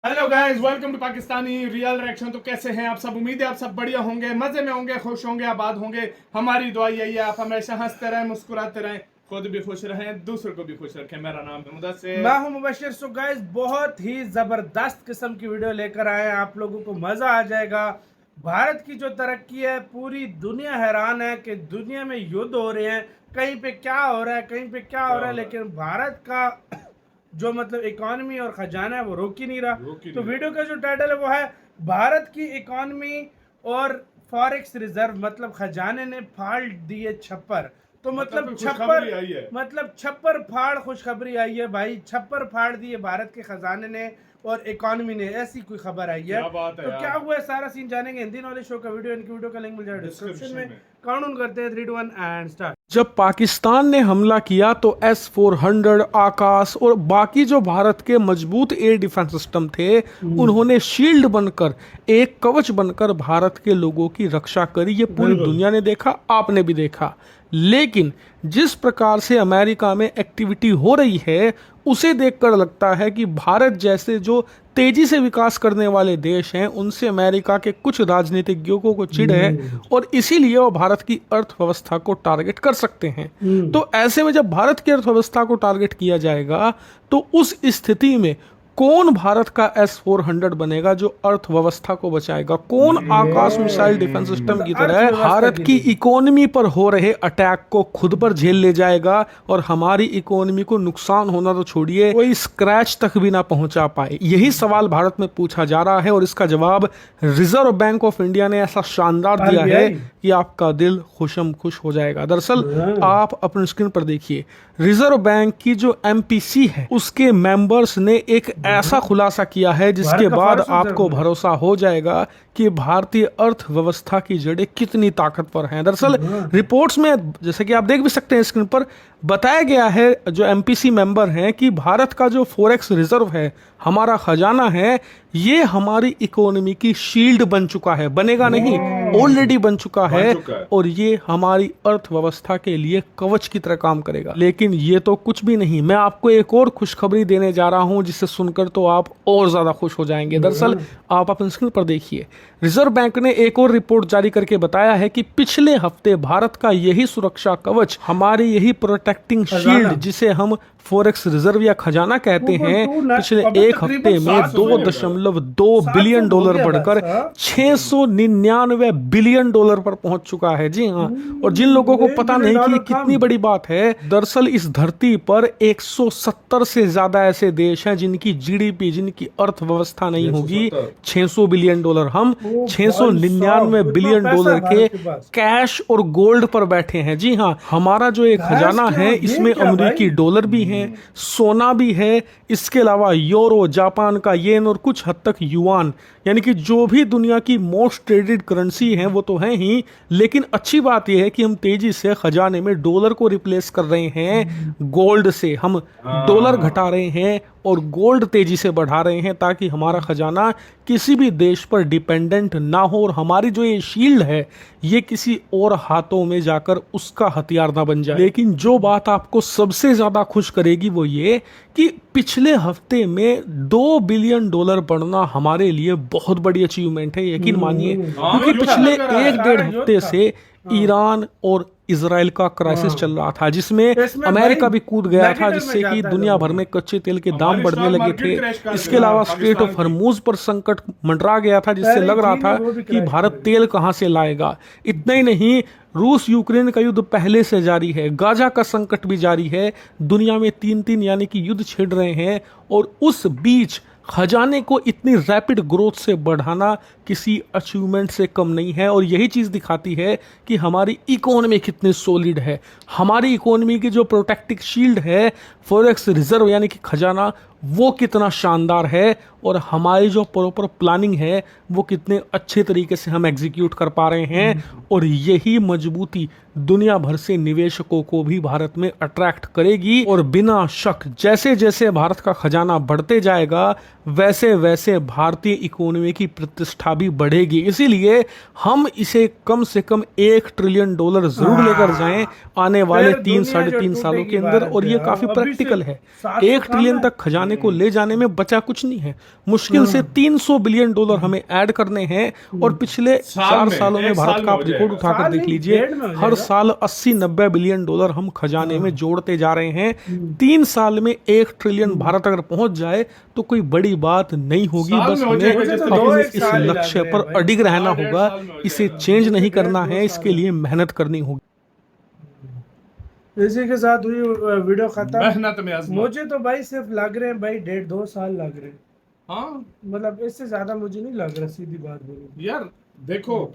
Hello guys, welcome to Pakistani real reaction. तो कैसे हैं आप सब? उम्मीद है आप सब बढ़िया होंगे, मजे में होंगे, खुश होंगे, आबाद होंगे। हमारी दुआ यही है आप हमेशा हंसते रहें, मुस्कुराते रहें, खुद भी खुश रहें, दूसरों को भी खुश रखें। मेरा नाम है मुदस्सिर, मैं हूं मुबशिर। सो गाइस, बहुत ही जबरदस्त किस्म की वीडियो लेकर आए हैं, आप लोगों को मजा आ जाएगा। भारत की जो तरक्की है, पूरी दुनिया हैरान है कि दुनिया में युद्ध हो रहे हैं, कहीं पे क्या हो रहा है, कहीं पे क्या हो रहा है, लेकिन भारत का जो मतलब इकोनॉमी और खजाना है वो रोक ही नहीं रहा। तो वीडियो का जो टाइटल है वो है भारत की इकोनॉमी और फॉरेक्स रिजर्व, मतलब खजाने ने फाड़ दिए छप्पर। तो मतलब छप्पर फाड़ खुशखबरी आई है भाई, छप्पर फाड़ दिए भारत के खजाने ने और इकोनॉमी ने, ऐसी कोई खबर आई है। तो क्या हुआ है सारा सीन जानेंगे। हिंदी नॉलेज शो का वीडियो, इनकी वीडियो का लिंक मिल जाएगा डिस्क्रिप्शन में। काउंट करते हैं 3 2 1 एंड स्टार्ट। जब पाकिस्तान ने हमला किया तो S-400 आकाश और बाकी जो भारत के मजबूत एयर डिफेंस सिस्टम थे उन्होंने शील्ड बनकर, एक कवच बनकर भारत के लोगों की रक्षा करी। ये पूरी दुनिया ने देखा, आपने भी देखा। लेकिन जिस प्रकार से अमेरिका में एक्टिविटी हो रही है उसे देखकर लगता है कि भारत जैसे जो तेजी से विकास करने वाले देश हैं उनसे अमेरिका के कुछ राजनीतिज्ञों को चिढ़ है और इसीलिए वो भारत की अर्थव्यवस्था को टारगेट कर सकते हैं। तो ऐसे में जब भारत की अर्थव्यवस्था को टारगेट किया जाएगा तो उस स्थिति में कौन भारत का S-400 बनेगा जो अर्थव्यवस्था को बचाएगा? कौन आकाश मिसाइल डिफेंस सिस्टम की तरह भारत की इकोनॉमी पर हो रहे अटैक को खुद पर झेल ले जाएगा और हमारी इकोनॉमी को नुकसान होना तो छोड़िए, कोई स्क्रैच तक भी ना पहुंचा पाए? यही सवाल भारत में पूछा जा रहा है और इसका जवाब रिजर्व बैंक ऑफ इंडिया ने ऐसा शानदार दिया है कि आपका दिल खुशम खुश हो जाएगा। दरअसल आप अपनी स्क्रीन पर देखिए, रिजर्व बैंक की जो MPC है उसके मेंबर्स ने एक ऐसा खुलासा किया है जिसके बाद आपको भरोसा हो जाएगा कि भारतीय अर्थव्यवस्था की जड़ें कितनी ताकतवर हैं। दरअसल रिपोर्ट्स में, जैसे कि आप देख भी सकते हैं स्क्रीन पर, बताया गया है जो MPC मेंबर हैं कि भारत का जो फॉरेक्स रिजर्व है, हमारा खजाना है, ये हमारी इकोनॉमी की शील्ड बन चुका है। बनेगा नहीं, ऑलरेडी बन चुका है और ये हमारी अर्थव्यवस्था के लिए कवच की तरह काम करेगा। लेकिन ये तो कुछ भी नहीं, मैं आपको एक और खुशखबरी देने जा रहा हूं जिसे सुनकर तो आप और ज्यादा खुश हो जाएंगे। दरअसल आप अपनी स्क्रीन पर देखिए, रिजर्व बैंक ने एक और रिपोर्ट जारी करके बताया है कि पिछले हफ्ते भारत का यही सुरक्षा कवच, हमारी यही प्रोटेक्टिंग शील्ड जिसे हम फॉरेक्स रिजर्व या खजाना कहते हैं, पिछले एक हफ्ते में $2.2 बिलियन बढ़कर $699 बिलियन पर पहुंच चुका है। जी हाँ, और जिन लोगों को पता नहीं कि ये कितनी बड़ी बात है, दरअसल इस धरती पर 170 से ज्यादा ऐसे देश हैं जिनकी GDP, जिनकी अर्थव्यवस्था नहीं होगी $600 बिलियन। हम $699 बिलियन के कैश और गोल्ड पर बैठे हैं। जी हाँ, हमारा जो एक खजाना है इसमें अमेरिकी डॉलर भी है, सोना भी है, इसके अलावा यूरो, जापान का येन और कुछ हद तक युआन, यानी कि जो भी दुनिया की मोस्ट ट्रेडेड करेंसी है वो तो है ही। लेकिन अच्छी बात यह है कि हम तेजी से खजाने में डॉलर को रिप्लेस कर रहे हैं गोल्ड से। हम डॉलर घटा रहे हैं और गोल्ड तेजी से बढ़ा रहे हैं ताकि हमारा खजाना किसी भी देश पर डिपेंडेंट ना हो और हमारी जो ये शील्ड है ये किसी और हाथों में जाकर उसका हथियार ना बन जाए। लेकिन जो बात आपको सबसे ज्यादा खुश करेगी वो ये कि पिछले हफ्ते में $2 बिलियन बढ़ना हमारे लिए बहुत बड़ी अचीवमेंट है, यकीन मानिए। क्योंकि पिछले 1-1.5 हफ्ते से ईरान और इजराइल का क्राइसिस चल रहा था जिसमें अमेरिका भी कूद गया था, जिससे कि दुनिया भर में कच्चे तेल के दाम बढ़ने लगे थे। इसके अलावा स्ट्रेट ऑफ हॉर्मुज पर संकट मंडरा गया था जिससे लग रहा था कि भारत तेल कहां से लाएगा। इतना ही नहीं, रूस यूक्रेन का युद्ध पहले से जारी है, गाजा का संकट भी जारी है, दुनिया में 3-3 यानी कि युद्ध छिड़ रहे हैं और उस बीच खजाने को इतनी रैपिड ग्रोथ से बढ़ाना किसी अचीवमेंट से कम नहीं है। और यही चीज़ दिखाती है कि हमारी इकोनॉमी कितनी सॉलिड है, हमारी इकोनॉमी की जो प्रोटेक्टिव शील्ड है फॉरेक्स रिजर्व यानी कि खजाना, वो कितना शानदार है और हमारी जो प्रॉपर प्लानिंग है वो कितने अच्छे तरीके से हम एग्जीक्यूट कर पा रहे हैं। और यही मजबूती दुनिया भर से निवेशकों को भी भारत में अट्रैक्ट करेगी। और बिना शक जैसे जैसे भारत का खजाना बढ़ते जाएगा वैसे वैसे भारतीय इकोनॉमी की प्रतिष्ठा भी बढ़ेगी। इसीलिए हम इसे कम से कम $1 ट्रिलियन जरूर लेकर जाएं आने वाले 3-3.5 सालों के अंदर। और ये काफी प्रैक्टिकल है। 1 ट्रिलियन तक खजाने को ले जाने में बचा कुछ नहीं है। मुश्किल से $300 बिलियन हमें ऐड करने हैं। और पिछले 4 सालों में भारत का आप रिकॉर्ड उठाकर देख लीजिए, हर साल 80-90 बिलियन डॉलर हम खजाने में जोड़ते जा रहे हैं। 3 साल में 1 ट्रिलियन भारत अगर पहुंच जाए तो कोई बड़ी बात नहीं होगी। बस हमें अपने इस लक्ष्य पर अडिग रहना होगा, इसे चेंज नहीं करना है, इसके लिए मेहनत करनी होगी। इसी के साथ हुई वीडियो खत्म। मेहनत में आजमा। मुझे तो भाई सिर्फ लग रहे हैं भाई 1.5-2 साल लग रहे हैं। हाँ मतलब इससे ज्यादा मुझे नहीं लग रहा, सीधी बात बोलूं यार देखो,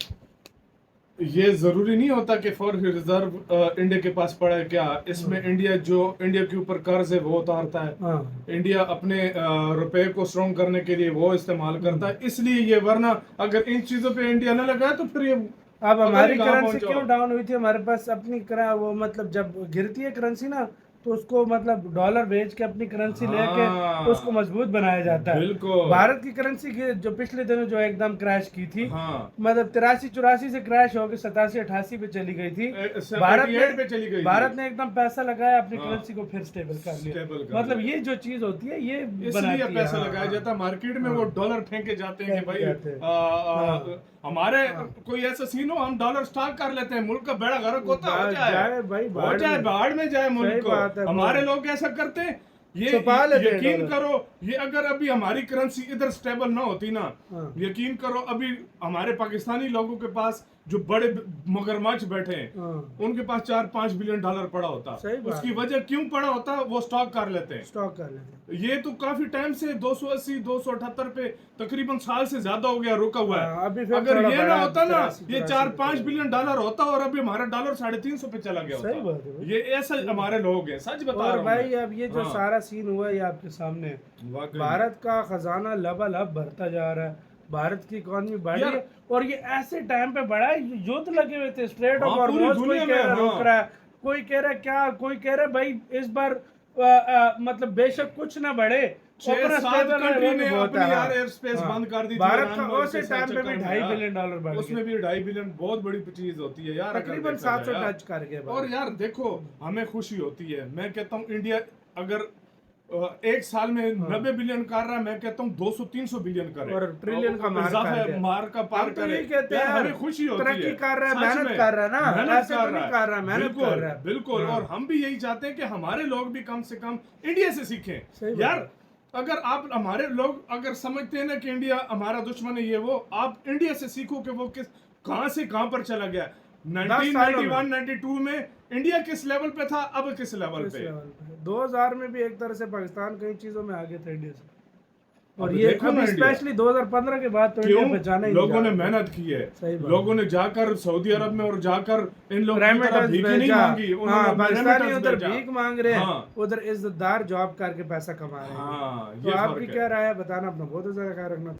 ये जरूरी नहीं होता कि फॉरेन रिजर्व इंडिया के पास पड़ा है। क्या इसमें इंडिया के ऊपर कर्ज है वो उतारता है। हाँ। इंडिया अपने रुपए को स्ट्रॉन्ग करने के लिए वो इस्तेमाल करता है, इसलिए ये, वरना अगर इन चीजों पे इंडिया न लगाए तो फिर ये अब हमारी कहाँ करेंसी पहुंचो। क्यों डाउन हुई थी? हमारे पास अपनी वो मतलब जब गिरती है करेंसी ना, तो उसको मतलब डॉलर बेच के अपनी करेंसी लेके उसको मजबूत बनाया जाता है। बिल्कुल। भारत की करेंसी जो पिछले दिनों जो एकदम क्रैश की थी, हाँ। मतलब 83-84 से क्रैश होकर 87-88 पे चली गई थी। 88 पे चली गई थी। भारत ने एकदम पैसा लगाया अपनी करेंसी को फिर स्टेबल कर स्टेबल लिया। कर मतलब लिया। ये जो चीज होती है ये इसलिए पैसा लगाया जाता है मार्केट में। वो डॉलर फेंके जाते हैं कि भाई हमारे कोई ऐसा सीन हो, हम डॉलर स्टॉक कर लेते हैं, मुल्क का बेड़ा गर्क होता हो जाए भाई, हो जाए, बाढ़ में जाए मुल्क को। हमारे लोग ऐसा करते हैं। ये यकीन करो, ये अगर अभी हमारी करेंसी इधर स्टेबल ना होती ना, यकीन करो अभी हमारे पाकिस्तानी लोगों के पास जो बड़े मगरमच्छ बैठे हैं उनके पास $4-5 बिलियन पड़ा होता। उसकी वजह क्यों पड़ा होता? वो स्टॉक कर लेते हैं। ये तो काफी टाइम से 280-278 पे तकरीबन साल से ज्यादा हो गया, रुका हुआ है। अगर ये ना होता ना, ये $4-5 बिलियन होता और अभी हमारा डॉलर 350 पे चला गया होता। ये ऐसा हमारे लोग हैं, सच बता रहा हूं भाई। अब ये जो सारा सीन हुआ है आपके सामने, भारत का खजाना लबालब भरता जा रहा है, भारत की इकोनॉमी बढ़ रही है। और ये ऐसे टाइम पे बढ़ा है, युद्ध लगे हुए थे, स्ट्रेट ऑफ हॉर्मुज़, कोई कह रहा रोक रहा है, कोई कह रहा क्या, कोई कह रहा भाई इस बार मतलब बेशक कुछ ना बढ़े, 6-7 कंट्री ने अपनी एयर स्पेस बंद कर दी थी। भारत का उस टाइम पे भी $2.5 बिलियन बढ़ गया। उसमें भी $2.5 बिलियन बहुत बड़ी चीज होती है यार, तकरीबन 700 टच कर गया। और यार देखो, हमें खुशी होती है। मैं कहता हूँ इंडिया अगर एक साल में 90 बिलियन कर रहा है, मैं कहता हूँ 200-300 बिलियन करे और ट्रिलियन का मार का पार करे। कहते हैं हमें खुशी होती है, तरक्की कर रहा है, मेहनत कर रहा है ना, मेहनत कर रहा है। बिल्कुल। और हम भी यही चाहते हैं कि हमारे लोग भी कम से कम इंडिया से सीखें। यार अगर आप हमारे लोग अगर समझते हैं ना कि इंडिया हमारा दुश्मन है, ये वो, आप इंडिया से सीखो कि वो कहां से कहां पर चला गया। 1991-92 में इंडिया किस लेवल पे था, अब किस लेवल पे। 2000 में भी एक तरह से पाकिस्तान कई चीजों में आगे था इंडिया से। और ये स्पेशली 2015 के बाद तो इंडिया बचाना ही लोगों ने मेहनत की है। लोगों ने जाकर सऊदी अरब में और जाकर इन लोगों की तरह भीख नहीं मांगी। पाकिस्तानी उधर भीख मांग रहे हैं, उधर इज्जतदार जॉब करके पैसा कमा रहे हैं। तो आपकी क्या राय है बताना, अपना बहुत ज्यादा ख्याल रखना।